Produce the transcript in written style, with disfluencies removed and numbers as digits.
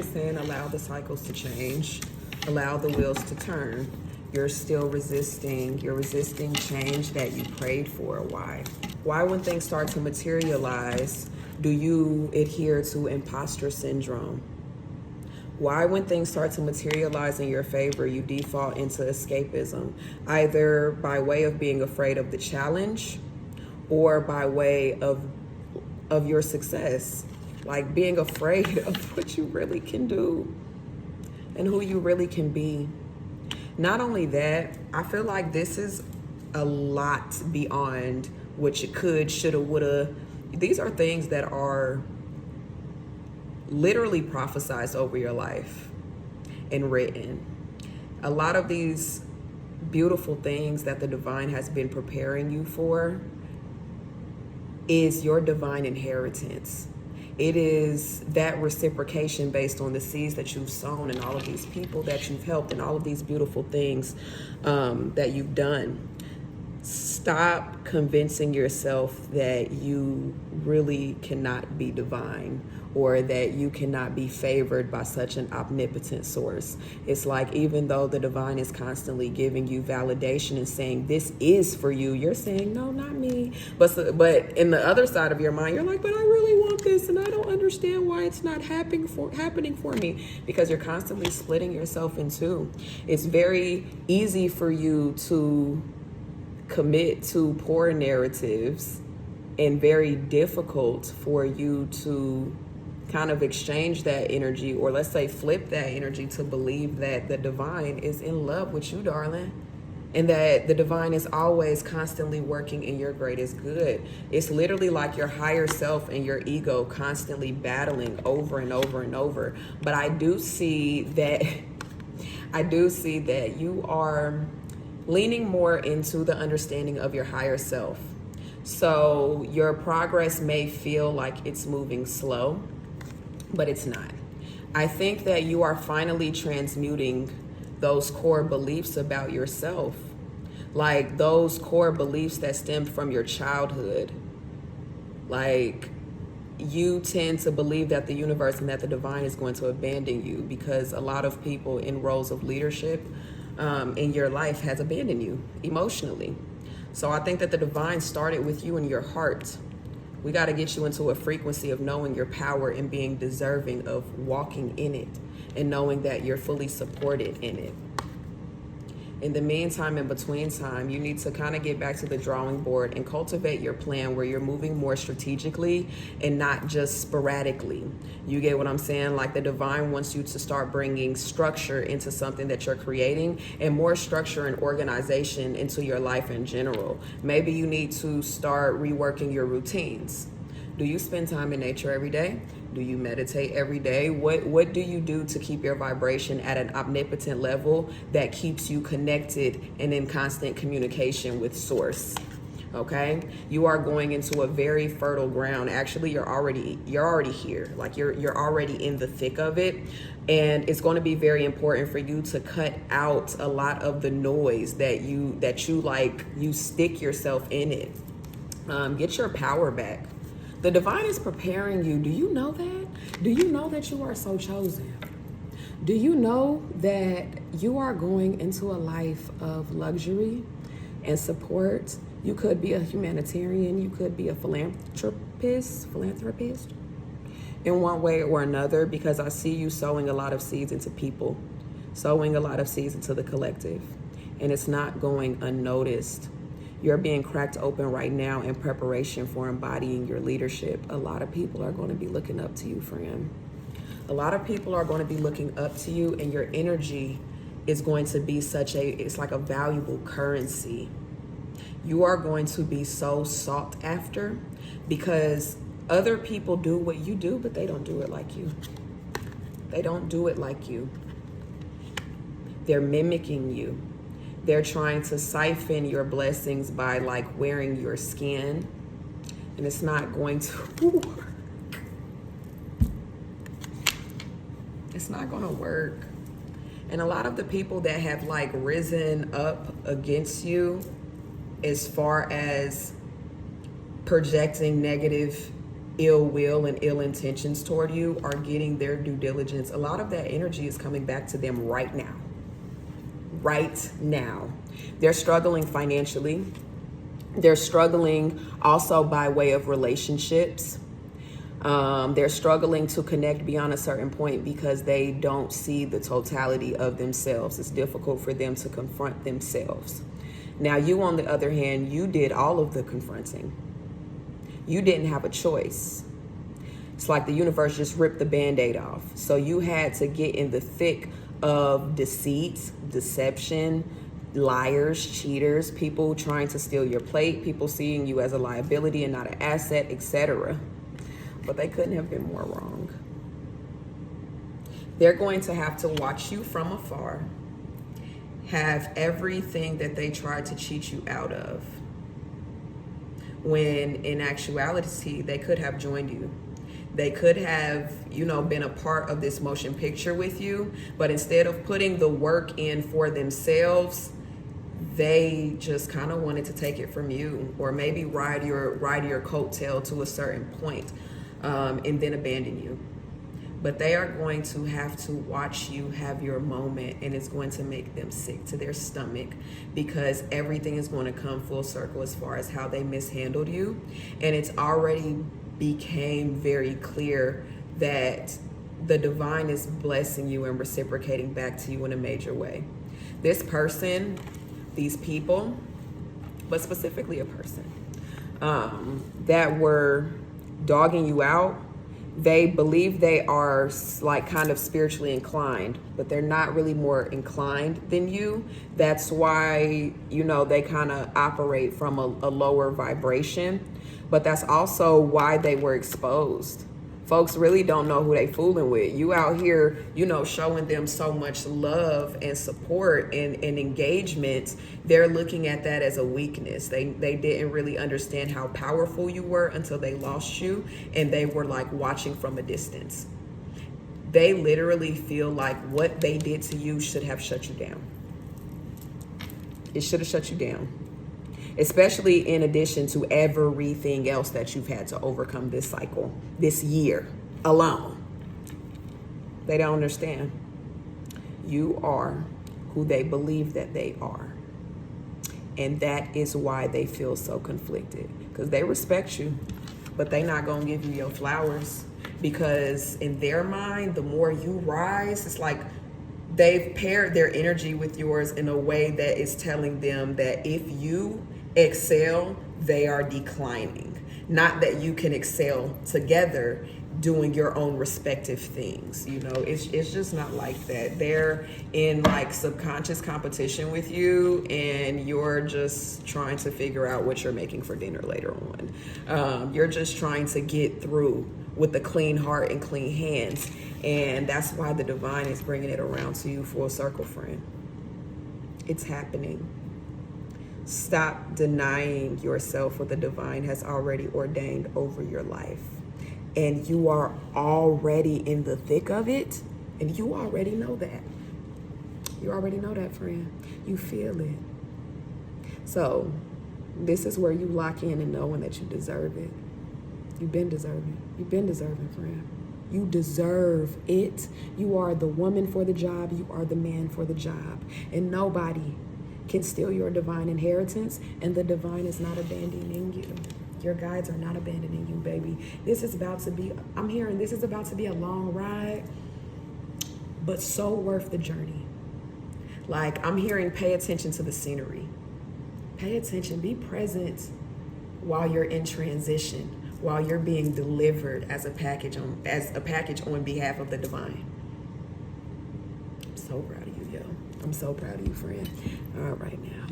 is saying allow the cycles to change, allow the wheels to turn. You're still resisting. You're resisting change that you prayed for. Why? Why, when things start to materialize, do you adhere to imposter syndrome? Why, when things start to materialize in your favor, you default into escapism, either by way of being afraid of the challenge or by way of your success, like being afraid of what you really can do and who you really can be. Not only that, I feel like this is a lot beyond what you could, shoulda, woulda. These are things that are literally prophesized over your life and written. A lot of these beautiful things that the divine has been preparing you for is your divine inheritance. It is that reciprocation based on the seeds that you've sown and all of these people that you've helped and all of these beautiful things that you've done. Stop convincing yourself that you really cannot be divine or that you cannot be favored by such an omnipotent source. It's like, even though the divine is constantly giving you validation and saying this is for you, you're saying, no, not me. But in the other side of your mind, you're like, but I really want this and I don't understand why it's not happening for me, because you're constantly splitting yourself in two. It's very easy for you to commit to poor narratives and very difficult for you to kind of exchange that energy, or let's say flip that energy to believe that the divine is in love with you, darling, and that the divine is always constantly working in your greatest good. It's literally like your higher self and your ego constantly battling over and over and over. But I do see that you are leaning more into the understanding of your higher self. So your progress may feel like it's moving slow, but it's not. I think that you are finally transmuting those core beliefs about yourself, like those core beliefs that stem from your childhood. Like, you tend to believe that the universe and that the divine is going to abandon you, because a lot of people in roles of leadership in your life has abandoned you emotionally. So I think that the divine started with you in your heart. We got to get you into a frequency of knowing your power and being deserving of walking in it and knowing that you're fully supported in it. In the meantime, in between time, you need to kind of get back to the drawing board and cultivate your plan where you're moving more strategically and not just sporadically. You get what I'm saying? Like, the divine wants you to start bringing structure into something that you're creating, and more structure and organization into your life in general. Maybe you need to start reworking your routines. Do you spend time in nature every day? Do you meditate every day? What do you do to keep your vibration at an omnipotent level that keeps you connected and in constant communication with source? Okay, you are going into a very fertile ground. Actually, you're already here. Like, you're already in the thick of it, and it's going to be very important for you to cut out a lot of the noise that you stick yourself in it. Get your power back. The divine is preparing you. Do you know that? Do you know that you are so chosen? Do you know that you are going into a life of luxury and support? You could be a humanitarian. You could be a philanthropist in one way or another, because I see you sowing a lot of seeds into people, sowing a lot of seeds into the collective, and it's not going unnoticed. You're being cracked open right now in preparation for embodying your leadership. A lot of people are going to be looking up to you, friend. A lot of people are going to be looking up to you, and your energy is going to be it's like a valuable currency. You are going to be so sought after, because other people do what you do, but they don't do it like you. They don't do it like you. They're mimicking you. They're trying to siphon your blessings by like wearing your skin, and it's not going to work. It's not going to work. And a lot of the people that have like risen up against you as far as projecting negative ill will and ill intentions toward you are getting their due diligence. A lot of that energy is coming back to them right now. Right now. They're struggling financially. They're struggling also by way of relationships. They're struggling to connect beyond a certain point because they don't see the totality of themselves. It's difficult for them to confront themselves. Now, you, on the other hand, you did all of the confronting. You didn't have a choice. It's like the universe just ripped the Band-Aid off. So you had to get in the thick of deceit, deception, liars, cheaters, people trying to steal your plate, people seeing you as a liability and not an asset, etc. But they couldn't have been more wrong. They're going to have to watch you from afar, have everything that they tried to cheat you out of, when in actuality, they could have joined you. They could have, been a part of this motion picture with you, but instead of putting the work in for themselves, they just kind of wanted to take it from you, or maybe ride your coattail to a certain point, and then abandon you. But they are going to have to watch you have your moment, and it's going to make them sick to their stomach, because everything is going to come full circle as far as how they mishandled you. And it's already became very clear that the divine is blessing you and reciprocating back to you in a major way. This person, these people, but specifically a person that were dogging you out, they believe they are like kind of spiritually inclined, but they're not really more inclined than you. That's why, they kind of operate from a lower vibration, but that's also why they were exposed. Folks really don't know who they fooling with. You out here, showing them so much love and support and engagement. They're looking at that as a weakness. They didn't really understand how powerful you were until they lost you, and they were like watching from a distance. They literally feel like what they did to you should have shut you down. It should have shut you down. Especially in addition to everything else that you've had to overcome this cycle, this year alone. They don't understand. You are who they believe that they are. And that is why they feel so conflicted. Because they respect you, but they're not going to give you your flowers. Because in their mind, the more you rise, it's like they've paired their energy with yours in a way that is telling them that if you excel, they are declining. Not that you can excel together doing your own respective things. It's just not like that. They're in like subconscious competition with you, and you're just trying to figure out what you're making for dinner later on. You're just trying to get through with a clean heart and clean hands. And that's why the divine is bringing it around to you full circle, friend. It's happening. Stop denying yourself what the divine has already ordained over your life. And you are already in the thick of it, and you already know that. You already know that, friend. You feel it. So this is where you lock in and knowing that you deserve it. You've been deserving. You've been deserving, friend. You deserve it. You are the woman for the job. You are the man for the job. And nobody can steal your divine inheritance, and the divine is not abandoning you. Your guides are not abandoning you, baby. This is about to be a long ride, but so worth the journey. Like, I'm hearing, pay attention to the scenery. Pay attention, be present while you're in transition, while you're being delivered as a package on behalf of the divine. I'm so proud of you, yo. I'm so proud of you, friend. All right now.